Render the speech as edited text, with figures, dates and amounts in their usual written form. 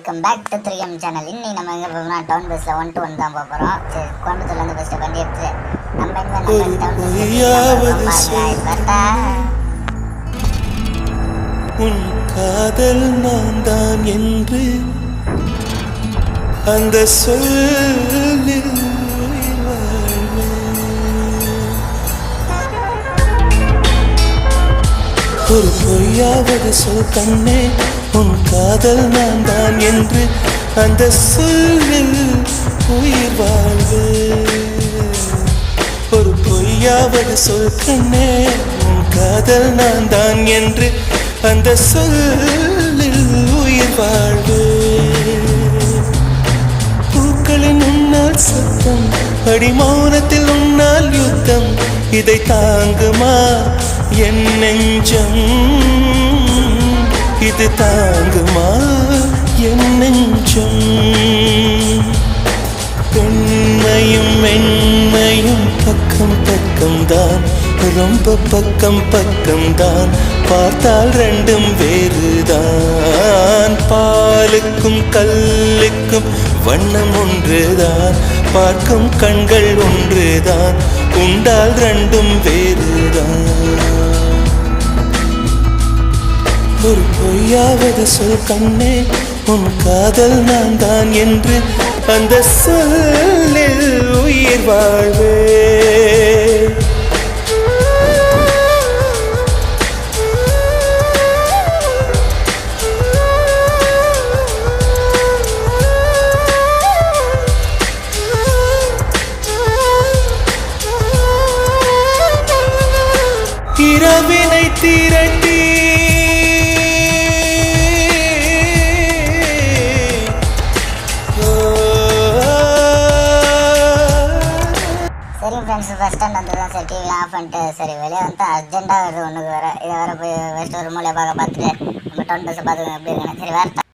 Welcome back to 3M channel. இன்னைக்கு நம்ம எங்கே போகிறோம்னா டவுன் பஸ்ஸில் 1 to 1 தான் போக போகிறோம். சரி, கோயம்புத்தூர்லேருந்து ஃபஸ்ட்டு வண்டி எடுத்து நம்ம எங்கே டவுன் பஸ்ஸில் பார்த்தா உன் காதல் நான் தான் என்று அந்த சொல்லில் ஒரு பொய்யாவது சொல் கண்ணே, உன் காதல் நான் தான் என்று அந்த சொல்லில் உயிர் வாழ்வு. ஒரு பொய்யாவது சொல் கண்ணே, உன் காதல் நான் தான் என்று அந்த சொல்லில் உயிர் வாழ்வு. பூக்களின் உன்னால் சத்தம், அடிமௌனத்தில் உன்னால் யுத்தம், இதை தாங்குமா என் நெஞ்சம்? இது தாங்குமா என் நெஞ்சம்? பெண்மையும் மென்மையும் பக்கம் பக்கம்தான், ரொம்ப பக்கம் பக்கம்தான், பார்த்தால் ரெண்டும் வேறுதான். பாலுக்கும் கல்லுக்கும் வண்ணம் ஒன்றுதான், பார்க்கும் கண்கள் ஒன்றுதான், உண்டால் ரெண்டும் வேறுதான். ஒரு பொய்யாவது சொல் கண்ணே, உன் காதல் நான் தான் என்று அந்த சொல்லில் உயிர் வாழ்வே. இரவினை திரட்டி சரி ஃப்ரெண்ட்ஸ், பஸ் ஸ்டாண்ட் வந்து தான் சரி டிவி ஆஃப் பண்ணிட்டு சரி வெளியே வந்து அர்ஜென்ட்டாக வருது ஒன்றுக்கு வேறு. இதை வேறு போய் ஃபஸ்ட்டு ஒரு மூலையை பார்த்துட்டு நம்ம டவுன் பஸ்ஸை பார்த்துக்கோங்க எப்படி இருக்குன்னு. சரி வேறு